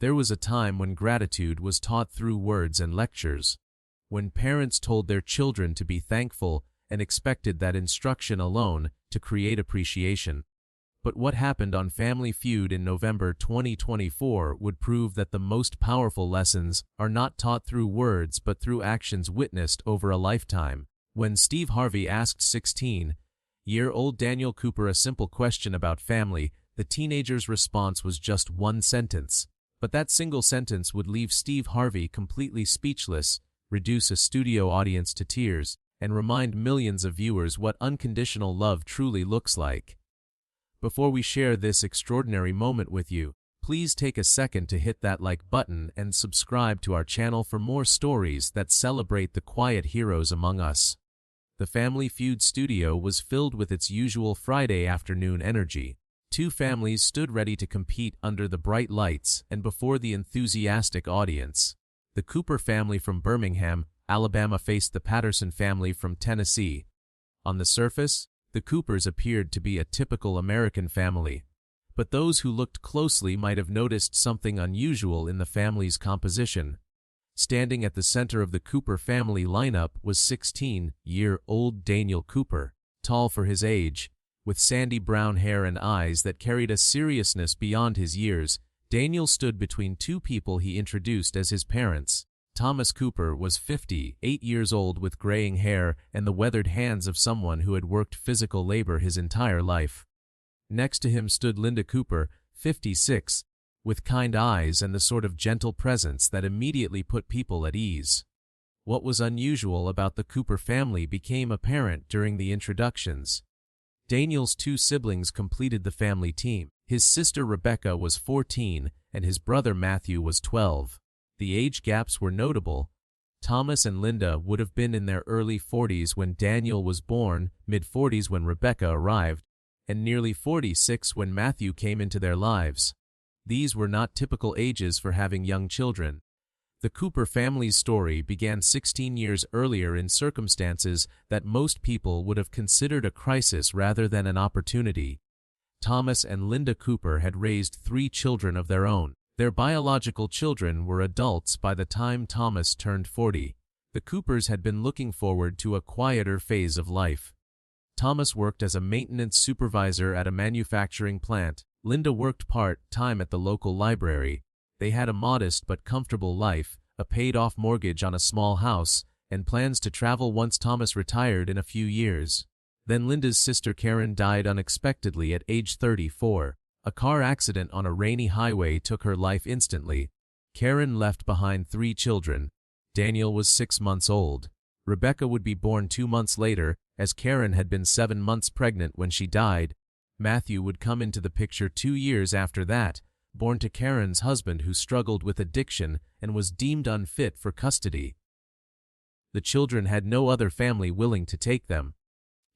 There was a time when gratitude was taught through words and lectures, when parents told their children to be thankful and expected that instruction alone to create appreciation. But what happened on Family Feud in November 2024 would prove that the most powerful lessons are not taught through words but through actions witnessed over a lifetime. When Steve Harvey asked 16-year-old Daniel Cooper a simple question about family, the teenager's response was just one sentence. But that single sentence would leave Steve Harvey completely speechless, reduce a studio audience to tears, and remind millions of viewers what unconditional love truly looks like. Before we share this extraordinary moment with you, please take a second to hit that like button and subscribe to our channel for more stories that celebrate the quiet heroes among us. The Family Feud studio was filled with its usual Friday afternoon energy. Two families stood ready to compete under the bright lights and before the enthusiastic audience. The Cooper family from Birmingham, Alabama faced the Patterson family from Tennessee. On the surface, the Coopers appeared to be a typical American family, but those who looked closely might have noticed something unusual in the family's composition. Standing at the center of the Cooper family lineup was 16-year-old Daniel Cooper, tall for his age, with sandy brown hair and eyes that carried a seriousness beyond his years. Daniel stood between two people he introduced as his parents. Thomas Cooper was 58 years old with graying hair and the weathered hands of someone who had worked physical labor his entire life. Next to him stood Linda Cooper, 56, with kind eyes and the sort of gentle presence that immediately put people at ease. What was unusual about the Cooper family became apparent during the introductions. Daniel's two siblings completed the family team. His sister Rebecca was 14 and his brother Matthew was 12. The age gaps were notable. Thomas and Linda would have been in their early 40s when Daniel was born, mid-40s when Rebecca arrived, and nearly 46 when Matthew came into their lives. These were not typical ages for having young children. The Cooper family's story began 16 years earlier in circumstances that most people would have considered a crisis rather than an opportunity. Thomas and Linda Cooper had raised 3 children of their own. Their biological children were adults by the time Thomas turned 40. The Coopers had been looking forward to a quieter phase of life. Thomas worked as a maintenance supervisor at a manufacturing plant. Linda worked part-time at the local library. They had a modest but comfortable life, a paid-off mortgage on a small house, and plans to travel once Thomas retired in a few years. Then Linda's sister Karen died unexpectedly at age 34. A car accident on a rainy highway took her life instantly. Karen left behind 3 children. Daniel was 6 months old. Rebecca would be born 2 months later, as Karen had been 7 months pregnant when she died. Matthew would come into the picture 2 years after that, born to Karen's husband who struggled with addiction and was deemed unfit for custody. The children had no other family willing to take them.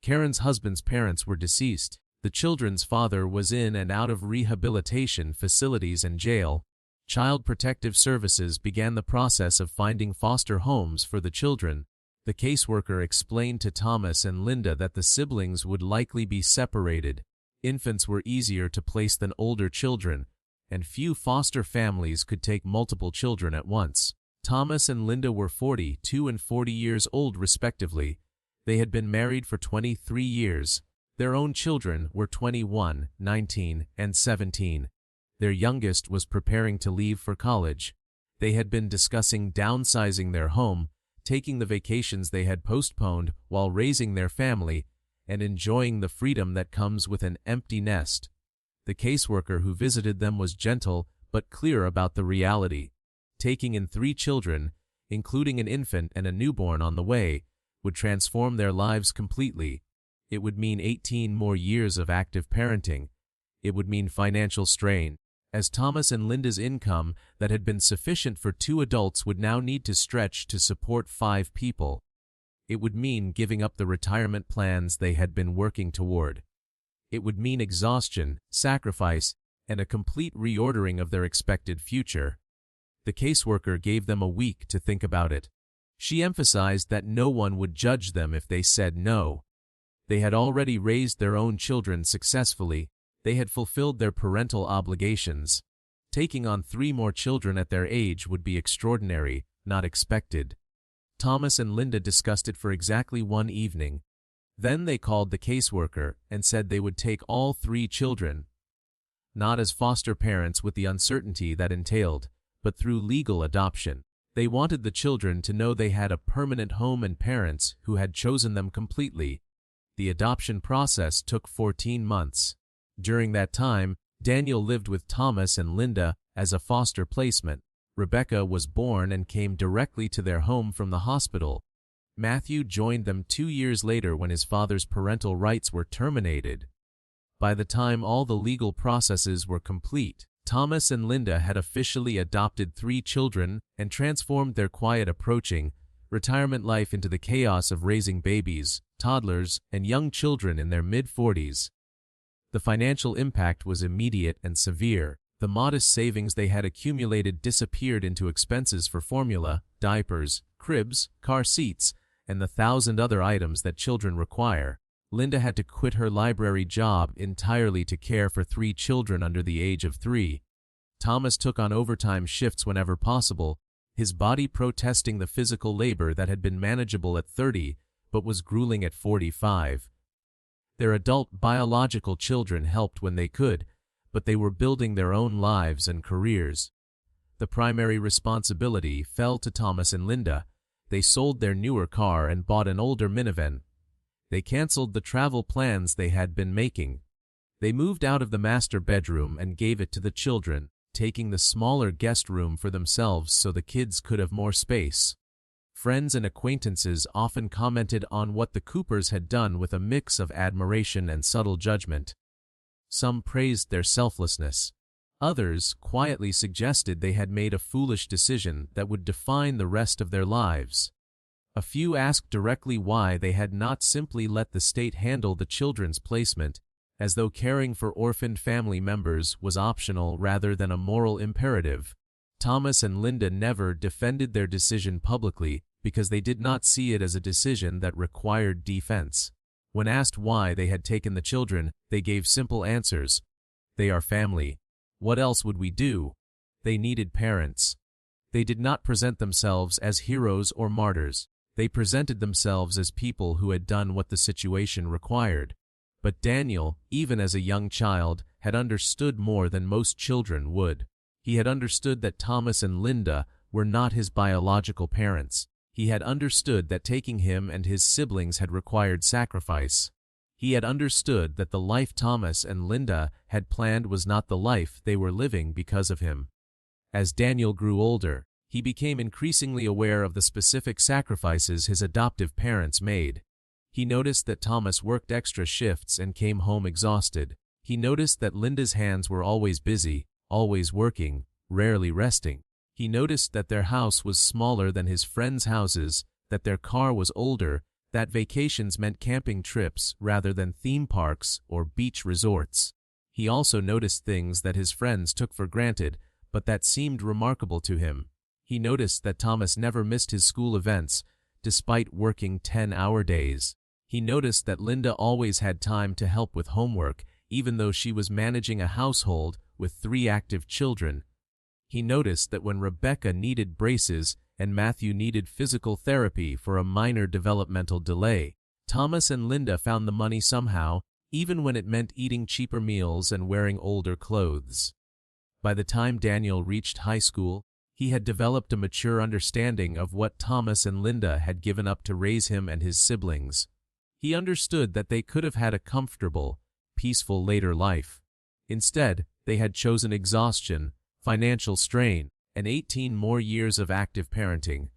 Karen's husband's parents were deceased. The children's father was in and out of rehabilitation facilities and jail. Child Protective Services began the process of finding foster homes for the children. The caseworker explained to Thomas and Linda that the siblings would likely be separated. Infants were easier to place than older children, and few foster families could take multiple children at once. Thomas and Linda were 42 and 40 years old respectively. They had been married for 23 years. Their own children were 21, 19, and 17. Their youngest was preparing to leave for college. They had been discussing downsizing their home, taking the vacations they had postponed while raising their family, and enjoying the freedom that comes with an empty nest. The caseworker who visited them was gentle but clear about the reality. Taking in 3 children, including an infant and a newborn on the way, would transform their lives completely. It would mean 18 more years of active parenting. It would mean financial strain, as Thomas and Linda's income that had been sufficient for 2 adults would now need to stretch to support 5 people. It would mean giving up the retirement plans they had been working toward. It would mean exhaustion, sacrifice, and a complete reordering of their expected future. The caseworker gave them a week to think about it. She emphasized that no one would judge them if they said no. They had already raised their own children successfully. They had fulfilled their parental obligations. Taking on 3 more children at their age would be extraordinary, not expected. Thomas and Linda discussed it for exactly 1 evening. Then they called the caseworker and said they would take all 3 children, not as foster parents with the uncertainty that entailed, but through legal adoption. They wanted the children to know they had a permanent home and parents who had chosen them completely. The adoption process took 14 months. During that time, Daniel lived with Thomas and Linda as a foster placement. Rebecca was born and came directly to their home from the hospital. Matthew joined them 2 years later when his father's parental rights were terminated. By the time all the legal processes were complete, Thomas and Linda had officially adopted 3 children and transformed their quiet approaching retirement life into the chaos of raising babies, toddlers, and young children in their mid-40s. The financial impact was immediate and severe. The modest savings they had accumulated disappeared into expenses for formula, diapers, cribs, car seats, and the 1,000 other items that children require. Linda had to quit her library job entirely to care for 3 children under the age of 3. Thomas took on overtime shifts whenever possible, his body protesting the physical labor that had been manageable at 30 but was grueling at 45. Their adult biological children helped when they could, but they were building their own lives and careers. The primary responsibility fell to Thomas and Linda. They sold their newer car and bought an older minivan. They canceled the travel plans they had been making. They moved out of the master bedroom and gave it to the children, taking the smaller guest room for themselves so the kids could have more space. Friends and acquaintances often commented on what the Coopers had done with a mix of admiration and subtle judgment. Some praised their selflessness. Others quietly suggested they had made a foolish decision that would define the rest of their lives. A few asked directly why they had not simply let the state handle the children's placement, as though caring for orphaned family members was optional rather than a moral imperative. Thomas and Linda never defended their decision publicly because they did not see it as a decision that required defense. When asked why they had taken the children, they gave simple answers. They are family. What else would we do? They needed parents. They did not present themselves as heroes or martyrs. They presented themselves as people who had done what the situation required. But Daniel, even as a young child, had understood more than most children would. He had understood that Thomas and Linda were not his biological parents. He had understood that taking him and his siblings had required sacrifice. He had understood that the life Thomas and Linda had planned was not the life they were living because of him. As Daniel grew older, he became increasingly aware of the specific sacrifices his adoptive parents made. He noticed that Thomas worked extra shifts and came home exhausted. He noticed that Linda's hands were always busy, always working, rarely resting. He noticed that their house was smaller than his friends' houses, that their car was older, that vacations meant camping trips rather than theme parks or beach resorts. He also noticed things that his friends took for granted, but that seemed remarkable to him. He noticed that Thomas never missed his school events, despite working 10-hour days. He noticed that Linda always had time to help with homework, even though she was managing a household with 3 active children. He noticed that when Rebecca needed braces and Matthew needed physical therapy for a minor developmental delay, Thomas and Linda found the money somehow, even when it meant eating cheaper meals and wearing older clothes. By the time Daniel reached high school, he had developed a mature understanding of what Thomas and Linda had given up to raise him and his siblings. He understood that they could have had a comfortable, peaceful later life. Instead, they had chosen exhaustion, financial strain, and 18 more years of active parenting,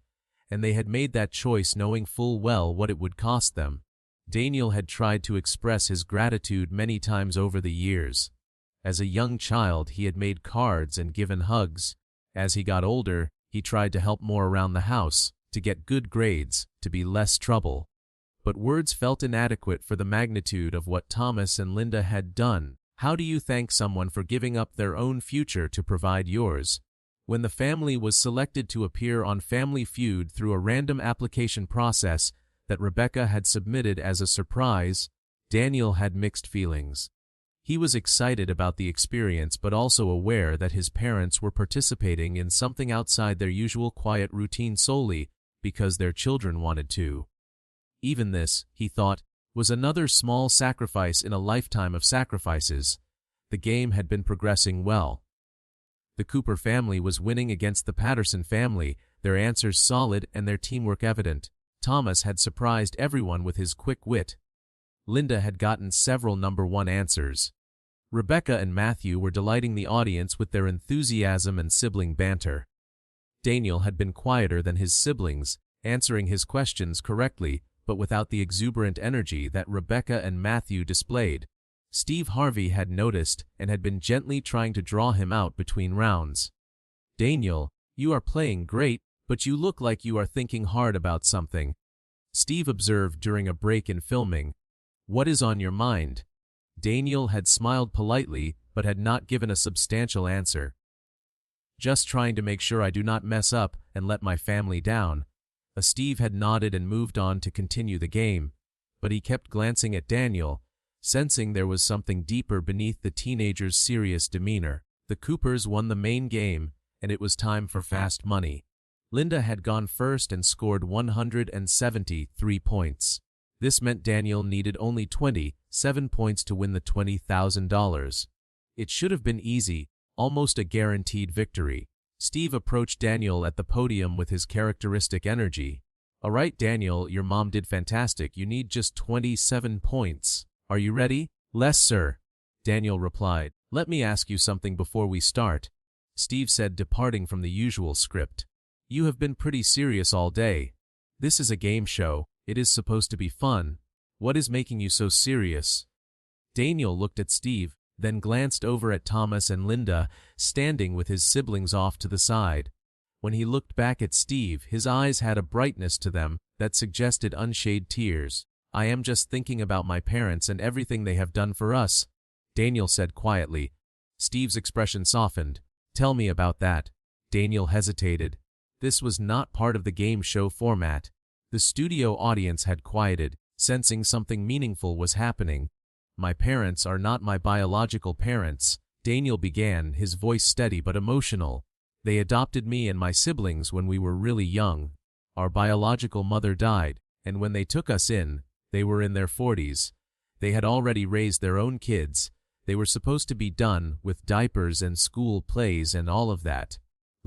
and they had made that choice knowing full well what it would cost them. Daniel had tried to express his gratitude many times over the years. As a young child, he had made cards and given hugs. As he got older, he tried to help more around the house, to get good grades, to be less trouble. But words felt inadequate for the magnitude of what Thomas and Linda had done. How do you thank someone for giving up their own future to provide yours? When the family was selected to appear on Family Feud through a random application process that Rebecca had submitted as a surprise, Daniel had mixed feelings. He was excited about the experience but also aware that his parents were participating in something outside their usual quiet routine solely because their children wanted to. Even this, he thought, was another small sacrifice in a lifetime of sacrifices. The game had been progressing well. The Cooper family was winning against the Patterson family, their answers solid and their teamwork evident. Thomas had surprised everyone with his quick wit. Linda had gotten several #1 answers. Rebecca and Matthew were delighting the audience with their enthusiasm and sibling banter. Daniel had been quieter than his siblings, answering his questions correctly, but without the exuberant energy that Rebecca and Matthew displayed. Steve Harvey had noticed and had been gently trying to draw him out between rounds. "Daniel, you are playing great, but you look like you are thinking hard about something," Steve observed during a break in filming. "What is on your mind?" Daniel had smiled politely, but had not given a substantial answer. "Just trying to make sure I do not mess up and let my family down." Steve had nodded and moved on to continue the game, but he kept glancing at Daniel, sensing there was something deeper beneath the teenager's serious demeanor. The Coopers won the main game, and it was time for fast money. Linda had gone first and scored 173 points. This meant Daniel needed only 27 points to win the $20,000. It should have been easy, almost a guaranteed victory. Steve approached Daniel at the podium with his characteristic energy. "All right, Daniel, your mom did fantastic. You need just 27 points. Are you ready?" "Yes, sir," Daniel replied. "Let me ask you something before we start," Steve said, departing from the usual script. "You have been pretty serious all day. This is a game show. It is supposed to be fun. What is making you so serious?" Daniel looked at Steve, then glanced over at Thomas and Linda, standing with his siblings off to the side. When he looked back at Steve, his eyes had a brightness to them that suggested unshaded tears. "I am just thinking about my parents and everything they have done for us," Daniel said quietly. Steve's expression softened. "Tell me about that." Daniel hesitated. This was not part of the game show format. The studio audience had quieted, sensing something meaningful was happening. "My parents are not my biological parents," Daniel began, his voice steady but emotional. "They adopted me and my siblings when we were really young. Our biological mother died, and when they took us in, they were in their 40s. They had already raised their own kids. They were supposed to be done with diapers and school plays and all of that."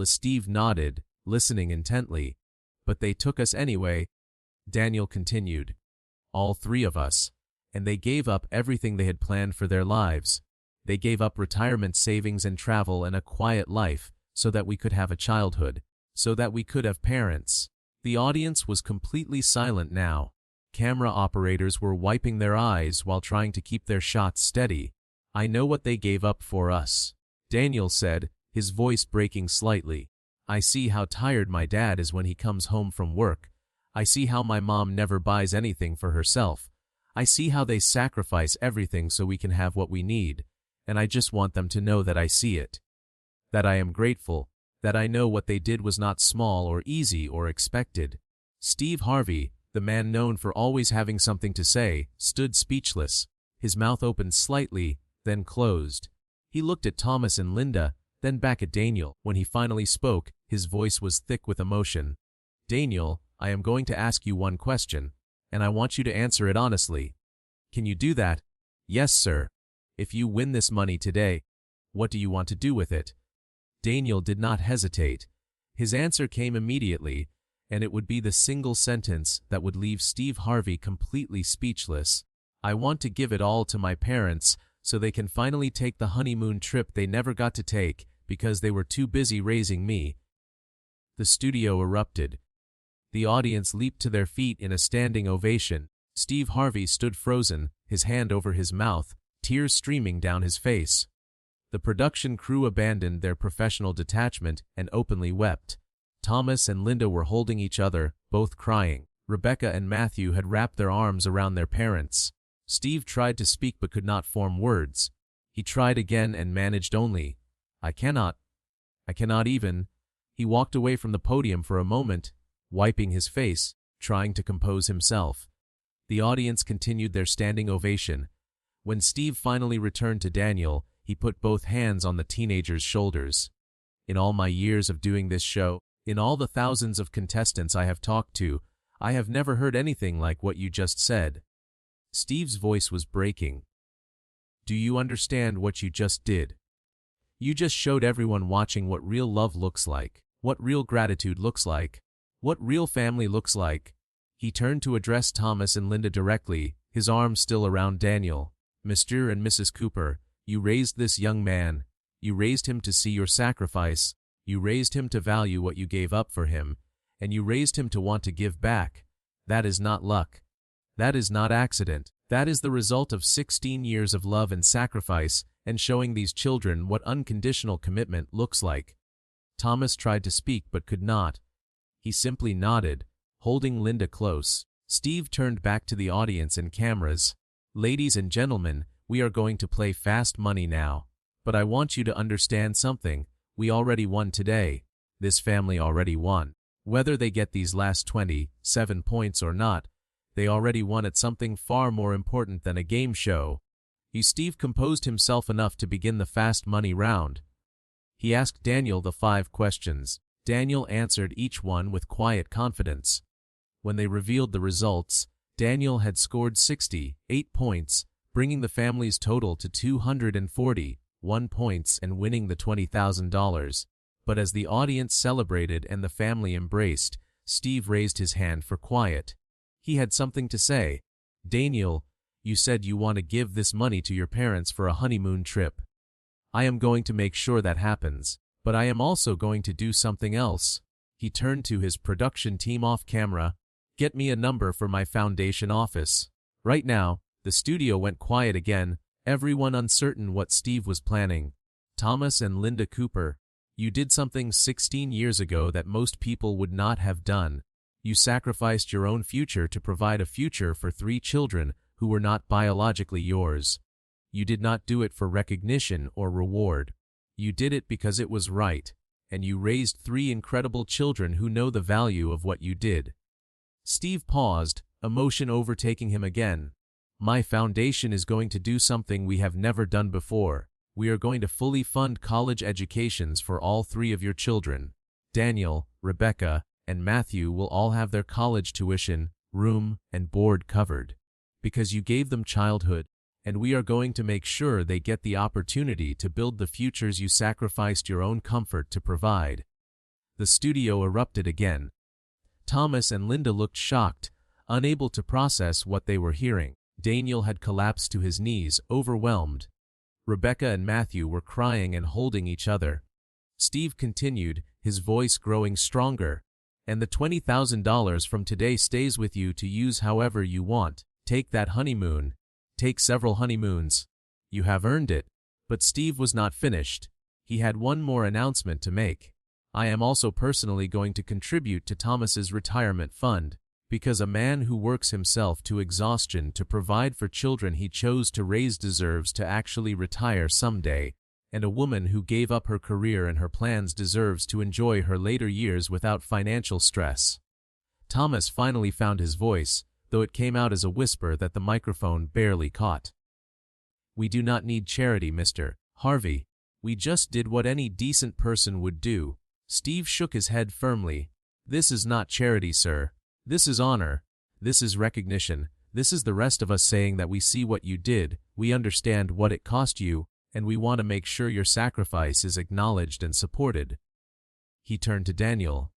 Steve nodded, listening intently. "But they took us anyway," Daniel continued. "All three of us. And they gave up everything they had planned for their lives. They gave up retirement savings and travel and a quiet life so that we could have a childhood, so that we could have parents." The audience was completely silent now. Camera operators were wiping their eyes while trying to keep their shots steady. "I know what they gave up for us," Daniel said, his voice breaking slightly. "I see how tired my dad is when he comes home from work. I see how my mom never buys anything for herself. I see how they sacrifice everything so we can have what we need, and I just want them to know that I see it. That I am grateful, that I know what they did was not small or easy or expected." Steve Harvey, the man known for always having something to say, stood speechless. His mouth opened slightly, then closed. He looked at Thomas and Linda, then back at Daniel. When he finally spoke, his voice was thick with emotion. "Daniel, I am going to ask you one question, and I want you to answer it honestly. Can you do that?" "Yes, sir." "If you win this money today, what do you want to do with it?" Daniel did not hesitate. His answer came immediately, and it would be the single sentence that would leave Steve Harvey completely speechless. "I want to give it all to my parents so they can finally take the honeymoon trip they never got to take because they were too busy raising me." The studio erupted. The audience leaped to their feet in a standing ovation. Steve Harvey stood frozen, his hand over his mouth, tears streaming down his face. The production crew abandoned their professional detachment and openly wept. Thomas and Linda were holding each other, both crying. Rebecca and Matthew had wrapped their arms around their parents. Steve tried to speak but could not form words. He tried again and managed only, I cannot even." He walked away from the podium for a moment, wiping his face, trying to compose himself. The audience continued their standing ovation. When Steve finally returned to Daniel, he put both hands on the teenager's shoulders. In all my years of doing this show, in all the thousands of contestants I have talked to, I have never heard anything like what you just said. Steve's voice was breaking. Do you understand what you just did? You just showed everyone watching what real love looks like, what real gratitude looks like, what real family looks like. He turned to address Thomas and Linda directly, his arms still around Daniel. Mr. and Mrs. Cooper, you raised this young man. You raised him to see your sacrifice. You raised him to value what you gave up for him. And you raised him to want to give back. That is not luck. That is not accident. That is the result of 16 years of love and sacrifice and showing these children what unconditional commitment looks like. Thomas tried to speak but could not. He simply nodded, holding Linda close. Steve turned back to the audience and cameras. Ladies and gentlemen, we are going to play fast money now. But I want you to understand something. We already won today. This family already won. Whether they get these last 27 points or not, they already won at something far more important than a game show. Steve composed himself enough to begin the fast money round. He asked Daniel the 5 questions. Daniel answered each one with quiet confidence. When they revealed the results, Daniel had scored 68 points, bringing the family's total to 241 points and winning the $20,000. But as the audience celebrated and the family embraced, Steve raised his hand for quiet. He had something to say. Daniel, you said you want to give this money to your parents for a honeymoon trip. I am going to make sure that happens, but I am also going to do something else. He turned to his production team off camera. Get me a number for my foundation office. Right now, the studio went quiet again, everyone uncertain what Steve was planning. Thomas and Linda Cooper, you did something 16 years ago that most people would not have done. You sacrificed your own future to provide a future for 3 children who were not biologically yours. You did not do it for recognition or reward. You did it because it was right, and you raised 3 incredible children who know the value of what you did. Steve paused, emotion overtaking him again. My foundation is going to do something we have never done before. We are going to fully fund college educations for all 3 of your children. Daniel, Rebecca, and Matthew will all have their college tuition, room, and board covered. Because you gave them childhood, and we are going to make sure they get the opportunity to build the futures you sacrificed your own comfort to provide. The studio erupted again. Thomas and Linda looked shocked, unable to process what they were hearing. Daniel had collapsed to his knees, overwhelmed. Rebecca and Matthew were crying and holding each other. Steve continued, his voice growing stronger. And the $20,000 from today stays with you to use however you want. Take that honeymoon. Take several honeymoons. You have earned it. But Steve was not finished. He had one more announcement to make. I am also personally going to contribute to Thomas's retirement fund, because a man who works himself to exhaustion to provide for children he chose to raise deserves to actually retire someday, and a woman who gave up her career and her plans deserves to enjoy her later years without financial stress. Thomas finally found his voice, though it came out as a whisper that the microphone barely caught. We do not need charity, Mr. Harvey. We just did what any decent person would do. Steve shook his head firmly. This is not charity, sir. This is honor. This is recognition. This is the rest of us saying that we see what you did, we understand what it cost you, and we want to make sure your sacrifice is acknowledged and supported. He turned to Daniel.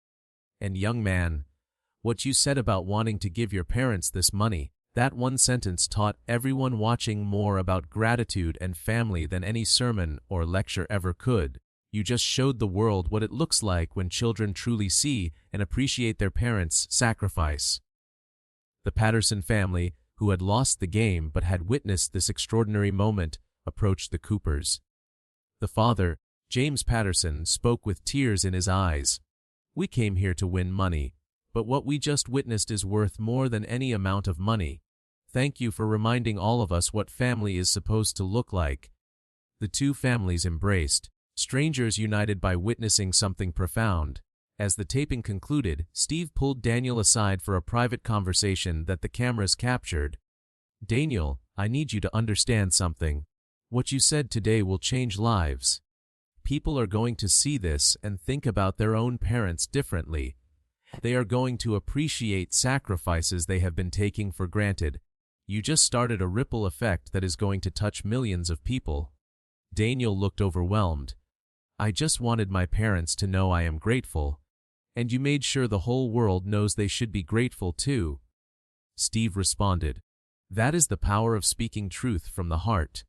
And young man, what you said about wanting to give your parents this money, that one sentence taught everyone watching more about gratitude and family than any sermon or lecture ever could. You just showed the world what it looks like when children truly see and appreciate their parents' sacrifice. The Patterson family, who had lost the game but had witnessed this extraordinary moment, approached the Coopers. The father, James Patterson, spoke with tears in his eyes. We came here to win money, but what we just witnessed is worth more than any amount of money. Thank you for reminding all of us what family is supposed to look like. The 2 families embraced, strangers united by witnessing something profound. As the taping concluded, Steve pulled Daniel aside for a private conversation that the cameras captured. Daniel, I need you to understand something. What you said today will change lives. People are going to see this and think about their own parents differently. They are going to appreciate sacrifices they have been taking for granted. You just started a ripple effect that is going to touch millions of people." Daniel looked overwhelmed. "I just wanted my parents to know I am grateful. And you made sure the whole world knows they should be grateful too." Steve responded, "That is the power of speaking truth from the heart."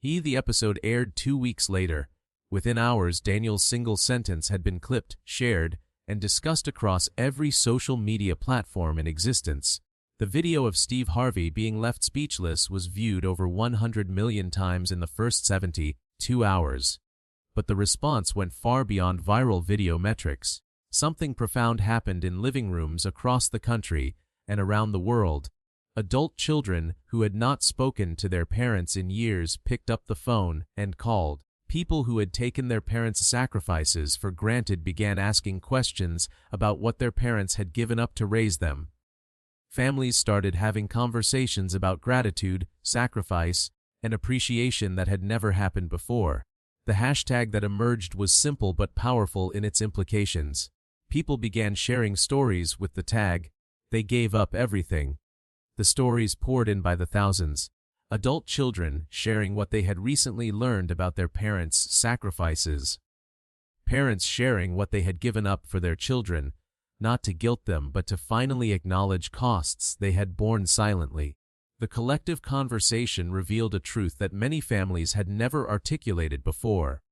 The episode aired 2 weeks later. Within hours, Daniel's single sentence had been clipped, shared, and discussed across every social media platform in existence. The video of Steve Harvey being left speechless was viewed over 100 million times in the first 72 hours. But the response went far beyond viral video metrics. Something profound happened in living rooms across the country and around the world. Adult children who had not spoken to their parents in years picked up the phone and called. People who had taken their parents' sacrifices for granted began asking questions about what their parents had given up to raise them. Families started having conversations about gratitude, sacrifice, and appreciation that had never happened before. The hashtag that emerged was simple but powerful in its implications. People began sharing stories with the tag, "They gave up everything." The stories poured in by the thousands. Adult children sharing what they had recently learned about their parents' sacrifices. Parents sharing what they had given up for their children, not to guilt them but to finally acknowledge costs they had borne silently. The collective conversation revealed a truth that many families had never articulated before.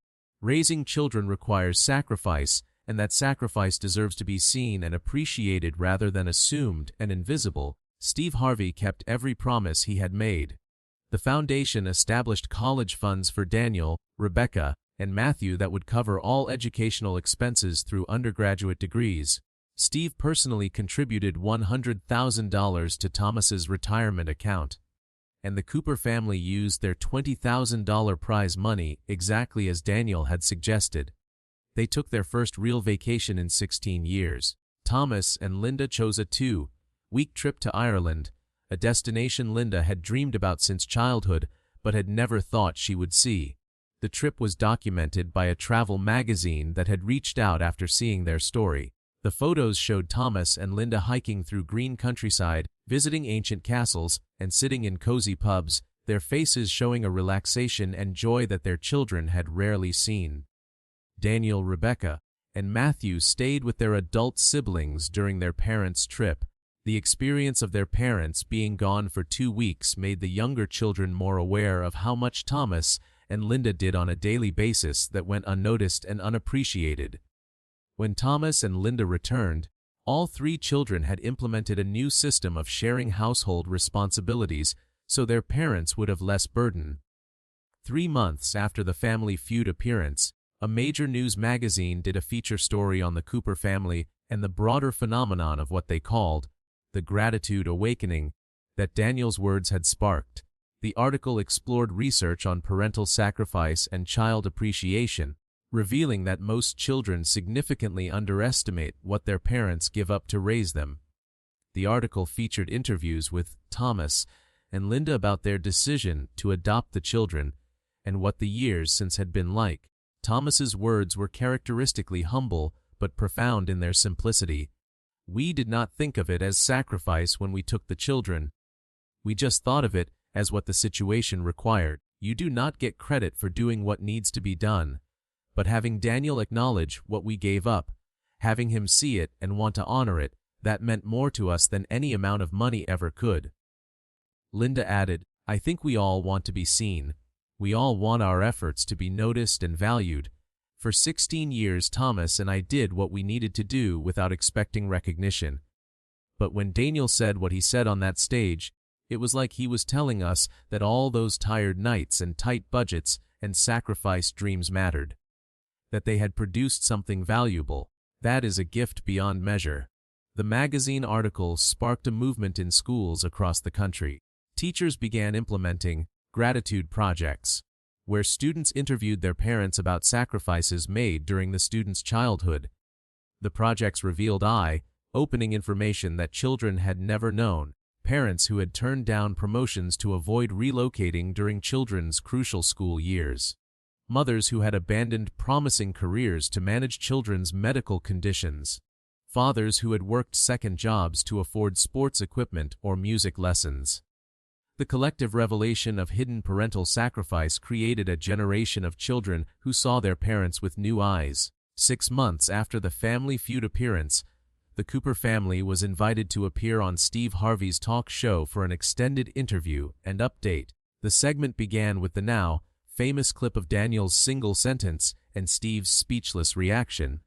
Raising children requires sacrifice, and that sacrifice deserves to be seen and appreciated rather than assumed and invisible. Steve Harvey kept every promise he had made. The foundation established college funds for Daniel, Rebecca, and Matthew that would cover all educational expenses through undergraduate degrees. Steve personally contributed $100,000 to Thomas's retirement account, and the Cooper family used their $20,000 prize money exactly as Daniel had suggested. They took their first real vacation in 16 years. Thomas and Linda chose a 2-week trip to Ireland, a destination Linda had dreamed about since childhood but had never thought she would see. The trip was documented by a travel magazine that had reached out after seeing their story. The photos showed Thomas and Linda hiking through green countryside, visiting ancient castles, and sitting in cozy pubs, their faces showing a relaxation and joy that their children had rarely seen. Daniel, Rebecca, and Matthew stayed with their adult siblings during their parents' trip. The experience of their parents being gone for 2 weeks made the younger children more aware of how much Thomas and Linda did on a daily basis that went unnoticed and unappreciated. When Thomas and Linda returned, all 3 children had implemented a new system of sharing household responsibilities so their parents would have less burden. 3 months after the Family Feud appearance, a major news magazine did a feature story on the Cooper family and the broader phenomenon of what they called the gratitude awakening that Daniel's words had sparked. The article explored research on parental sacrifice and child appreciation, revealing that most children significantly underestimate what their parents give up to raise them. The article featured interviews with Thomas and Linda about their decision to adopt the children and what the years since had been like. Thomas's words were characteristically humble but profound in their simplicity. "We did not think of it as sacrifice when we took the children. We just thought of it as what the situation required. You do not get credit for doing what needs to be done. But having Daniel acknowledge what we gave up, having him see it and want to honor it, that meant more to us than any amount of money ever could." Linda added, "I think we all want to be seen. We all want our efforts to be noticed and valued. For 16 years, Thomas and I did what we needed to do without expecting recognition. But when Daniel said what he said on that stage, it was like he was telling us that all those tired nights and tight budgets and sacrificed dreams mattered. That they had produced something valuable. That is a gift beyond measure." The magazine article sparked a movement in schools across the country. Teachers began implementing gratitude projects, where students interviewed their parents about sacrifices made during the students' childhood. The projects revealed eye-opening information that children had never known. parents who had turned down promotions to avoid relocating during children's crucial school years, mothers who had abandoned promising careers to manage children's medical conditions, fathers who had worked second jobs to afford sports equipment or music lessons. The collective revelation of hidden parental sacrifice created a generation of children who saw their parents with new eyes. 6 months after the Family Feud appearance, the Cooper family was invited to appear on Steve Harvey's talk show for an extended interview and update. The segment began with the now famous clip of Daniel's single sentence and Steve's speechless reaction.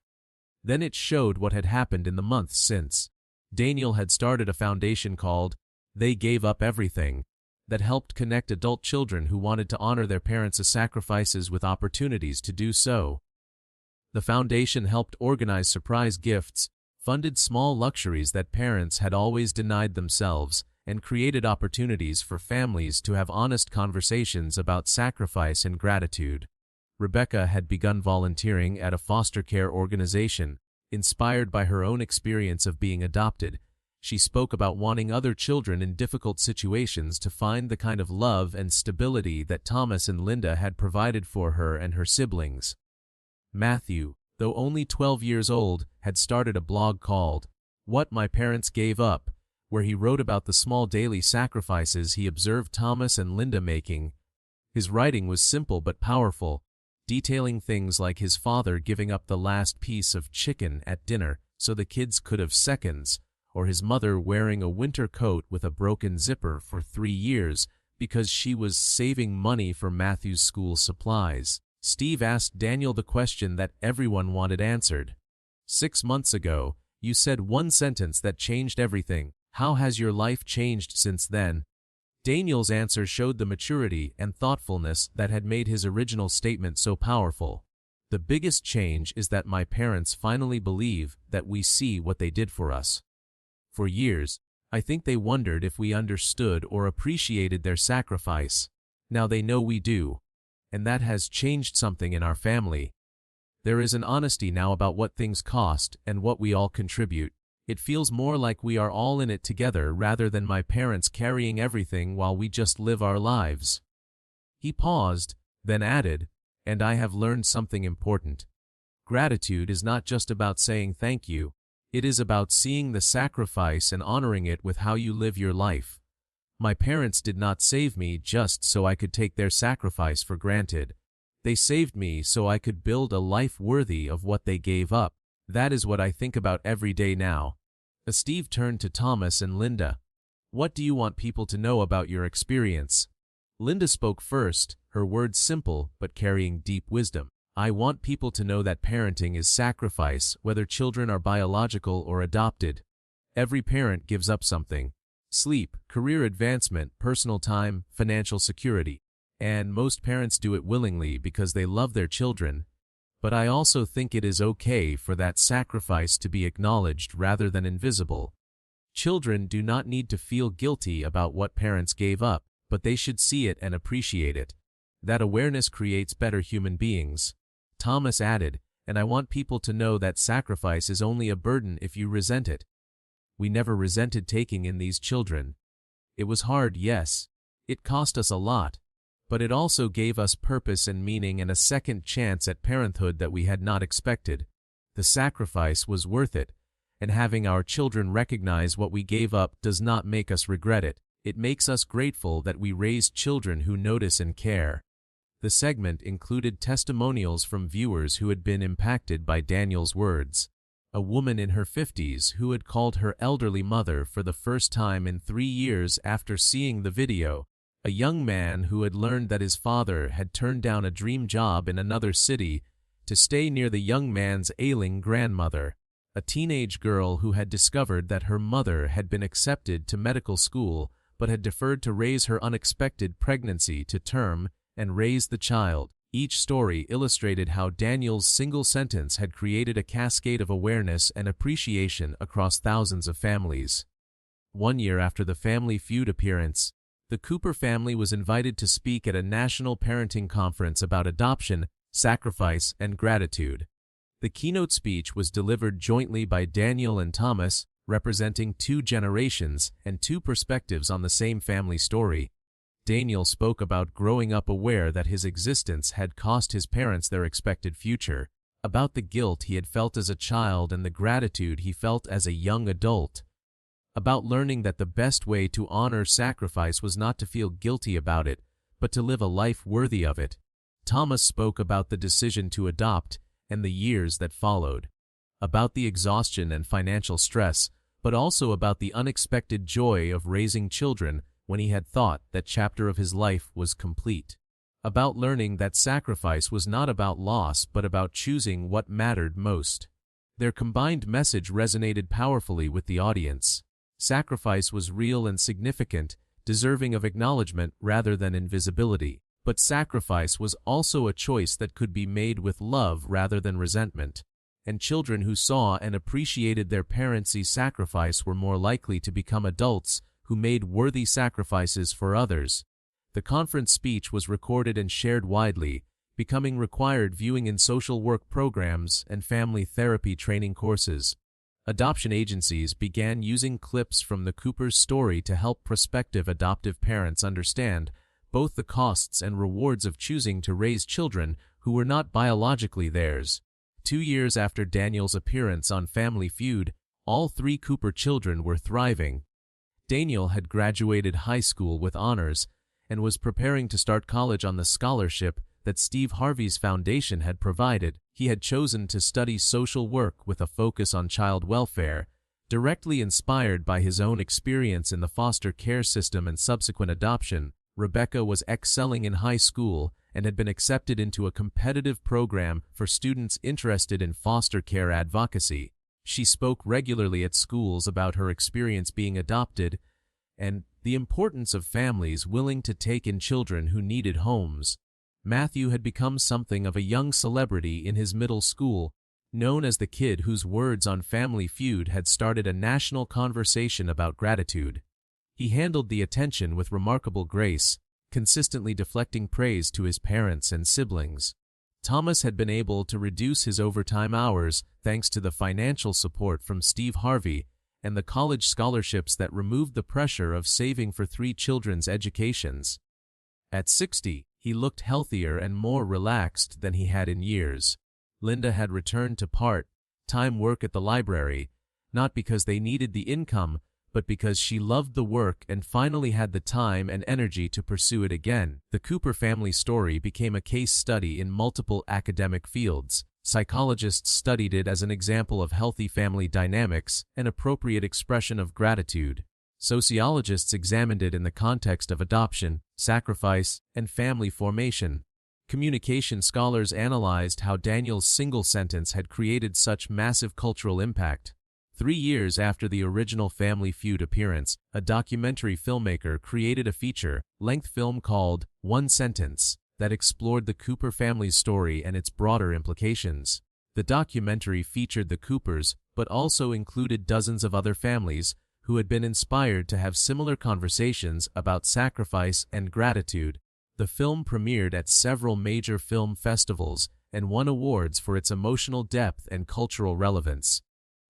Then it showed what had happened in the months since. Daniel had started a foundation called They Gave Up Everything that helped connect adult children who wanted to honor their parents' sacrifices with opportunities to do so. The foundation helped organize surprise gifts, funded small luxuries that parents had always denied themselves, and created opportunities for families to have honest conversations about sacrifice and gratitude. Rebecca had begun volunteering at a foster care organization. Inspired by her own experience of being adopted, she spoke about wanting other children in difficult situations to find the kind of love and stability that Thomas and Linda had provided for her and her siblings. Matthew, though only 12 years old, had started a blog called What My Parents Gave Up, where he wrote about the small daily sacrifices he observed Thomas and Linda making. His writing was simple but powerful, detailing things like his father giving up the last piece of chicken at dinner so the kids could have seconds, or his mother wearing a winter coat with a broken zipper for 3 years because she was saving money for Matthew's school supplies. Steve asked Daniel the question that everyone wanted answered. 6 months ago, you said one sentence that changed everything. How has your life changed since then? Daniel's answer showed the maturity and thoughtfulness that had made his original statement so powerful. The biggest change is that my parents finally believe that we see what they did for us. For years, I think they wondered if we understood or appreciated their sacrifice. Now they know we do, and that has changed something in our family. There is an honesty now about what things cost and what we all contribute. It feels more like we are all in it together rather than my parents carrying everything while we just live our lives. He paused, then added, and I have learned something important. Gratitude is not just about saying thank you. It is about seeing the sacrifice and honoring it with how you live your life. My parents did not save me just so I could take their sacrifice for granted. They saved me so I could build a life worthy of what they gave up. That is what I think about every day now. Steve turned to Thomas and Linda. What do you want people to know about your experience? Linda spoke first, her words simple but carrying deep wisdom. I want people to know that parenting is sacrifice, whether children are biological or adopted. Every parent gives up something. Sleep, career advancement, personal time, financial security. And most parents do it willingly because they love their children. But I also think it is okay for that sacrifice to be acknowledged rather than invisible. Children do not need to feel guilty about what parents gave up, but they should see it and appreciate it. That awareness creates better human beings. Thomas added, and I want people to know that sacrifice is only a burden if you resent it. We never resented taking in these children. It was hard, yes. It cost us a lot. But it also gave us purpose and meaning and a second chance at parenthood that we had not expected. The sacrifice was worth it, and having our children recognize what we gave up does not make us regret it. It makes us grateful that we raised children who notice and care. The segment included testimonials from viewers who had been impacted by Daniel's words. A woman in her 50s who had called her elderly mother for the first time in 3 years after seeing the video. A young man who had learned that his father had turned down a dream job in another city to stay near the young man's ailing grandmother. A teenage girl who had discovered that her mother had been accepted to medical school but had deferred to raise her unexpected pregnancy to term and raise the child. Each story illustrated how Daniel's single sentence had created a cascade of awareness and appreciation across thousands of families. 1 year after the Family Feud appearance, the Cooper family was invited to speak at a national parenting conference about adoption, sacrifice, and gratitude. The keynote speech was delivered jointly by Daniel and Thomas, representing two generations and two perspectives on the same family story. Daniel spoke about growing up aware that his existence had cost his parents their expected future, about the guilt he had felt as a child and the gratitude he felt as a young adult, about learning that the best way to honor sacrifice was not to feel guilty about it, but to live a life worthy of it. Thomas spoke about the decision to adopt and the years that followed, about the exhaustion and financial stress, but also about the unexpected joy of raising children when he had thought that chapter of his life was complete, about learning that sacrifice was not about loss but about choosing what mattered most. Their combined message resonated powerfully with the audience. Sacrifice was real and significant, deserving of acknowledgement rather than invisibility. But sacrifice was also a choice that could be made with love rather than resentment. And children who saw and appreciated their parents' sacrifice were more likely to become adults who made worthy sacrifices for others. The conference speech was recorded and shared widely, becoming required viewing in social work programs and family therapy training courses. Adoption agencies began using clips from the Cooper's story to help prospective adoptive parents understand both the costs and rewards of choosing to raise children who were not biologically theirs. 2 years after Daniel's appearance on Family Feud, all 3 Cooper children were thriving. Daniel had graduated high school with honors and was preparing to start college on the scholarship that Steve Harvey's foundation had provided. He had chosen to study social work with a focus on child welfare, directly inspired by his own experience in the foster care system and subsequent adoption. Rebecca was excelling in high school and had been accepted into a competitive program for students interested in foster care advocacy. She spoke regularly at schools about her experience being adopted and the importance of families willing to take in children who needed homes. Matthew had become something of a young celebrity in his middle school, known as the kid whose words on Family Feud had started a national conversation about gratitude. He handled the attention with remarkable grace, consistently deflecting praise to his parents and siblings. Thomas had been able to reduce his overtime hours thanks to the financial support from Steve Harvey and the college scholarships that removed the pressure of saving for 3 children's educations. At 60, he looked healthier and more relaxed than he had in years. Linda had returned to part-time work at the library, not because they needed the income, but because she loved the work and finally had the time and energy to pursue it again. The Cooper family story became a case study in multiple academic fields. Psychologists studied it as an example of healthy family dynamics and appropriate expression of gratitude. Sociologists examined it in the context of adoption, sacrifice, and family formation. Communication scholars analyzed how Daniel's single sentence had created such massive cultural impact. 3 years after the original Family Feud appearance, a documentary filmmaker created a feature-length film called One Sentence that explored the Cooper family's story and its broader implications. The documentary featured the Coopers, but also included dozens of other families who had been inspired to have similar conversations about sacrifice and gratitude. The film premiered at several major film festivals and won awards for its emotional depth and cultural relevance.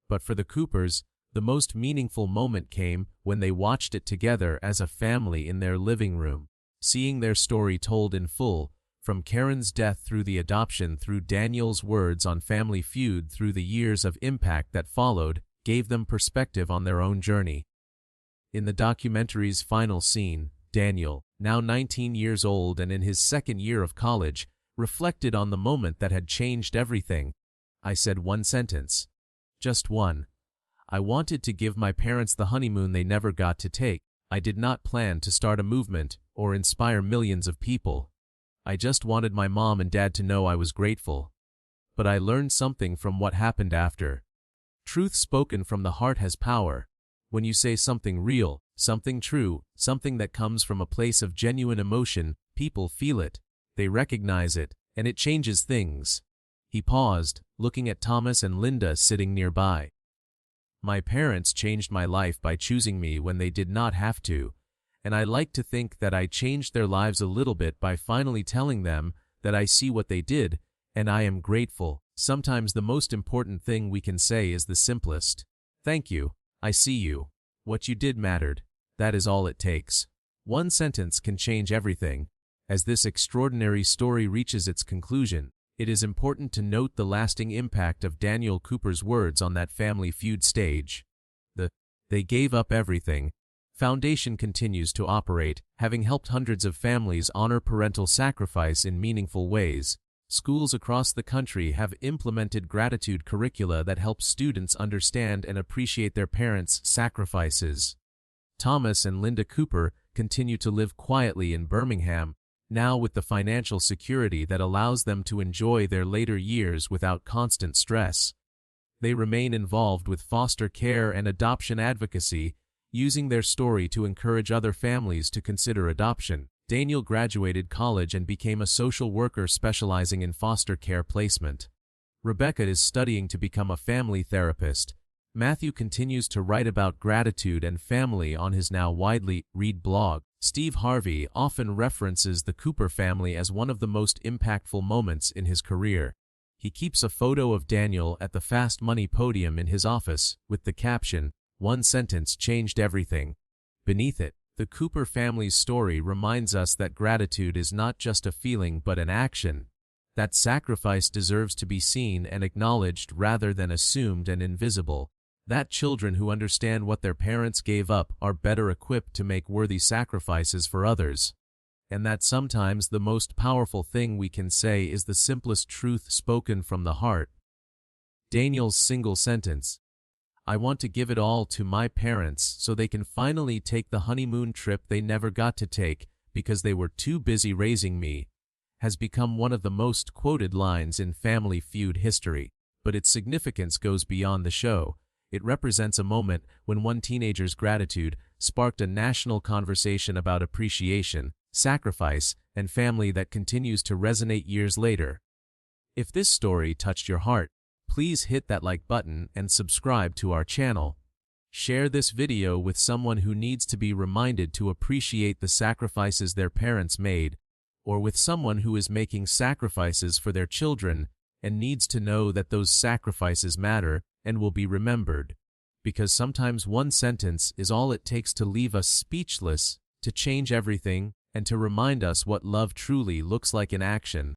But for the Coopers, the most meaningful moment came when they watched it together as a family in their living room. Seeing their story told in full, from Karen's death through the adoption through Daniel's words on Family Feud through the years of impact that followed, gave them perspective on their own journey. In the documentary's final scene, Daniel, now 19 years old and in his 2nd year of college, reflected on the moment that had changed everything. I said one sentence. Just one. I wanted to give my parents the honeymoon they never got to take. I did not plan to start a movement or inspire millions of people. I just wanted my mom and dad to know I was grateful. But I learned something from what happened after. Truth spoken from the heart has power. When you say something real, something true, something that comes from a place of genuine emotion, people feel it. They recognize it, and it changes things. He paused, looking at Thomas and Linda sitting nearby. My parents changed my life by choosing me when they did not have to, and I like to think that I changed their lives a little bit by finally telling them that I see what they did, and I am grateful. Sometimes the most important thing we can say is the simplest. Thank you. I see you. What you did mattered. That is all it takes. One sentence can change everything. As this extraordinary story reaches its conclusion, it is important to note the lasting impact of Daniel Cooper's words on that Family Feud stage. They gave up everything. Foundation continues to operate, having helped hundreds of families honor parental sacrifice in meaningful ways. Schools across the country have implemented gratitude curricula that help students understand and appreciate their parents' sacrifices. Thomas and Linda Cooper continue to live quietly in Birmingham, now with the financial security that allows them to enjoy their later years without constant stress. They remain involved with foster care and adoption advocacy, using their story to encourage other families to consider adoption. Daniel graduated college and became a social worker specializing in foster care placement. Rebecca is studying to become a family therapist. Matthew continues to write about gratitude and family on his now widely read blog. Steve Harvey often references the Cooper family as one of the most impactful moments in his career. He keeps a photo of Daniel at the Fast Money podium in his office, with the caption, "One sentence changed everything." Beneath it, the Cooper family's story reminds us that gratitude is not just a feeling but an action. That sacrifice deserves to be seen and acknowledged rather than assumed and invisible. That children who understand what their parents gave up are better equipped to make worthy sacrifices for others. And that sometimes the most powerful thing we can say is the simplest truth spoken from the heart. Daniel's single sentence, "I want to give it all to my parents so they can finally take the honeymoon trip they never got to take because they were too busy raising me," has become one of the most quoted lines in Family Feud history. But its significance goes beyond the show. It represents a moment when one teenager's gratitude sparked a national conversation about appreciation, sacrifice, and family that continues to resonate years later. If this story touched your heart, please hit that like button and subscribe to our channel. Share this video with someone who needs to be reminded to appreciate the sacrifices their parents made, or with someone who is making sacrifices for their children and needs to know that those sacrifices matter and will be remembered. Because sometimes one sentence is all it takes to leave us speechless, to change everything, and to remind us what love truly looks like in action.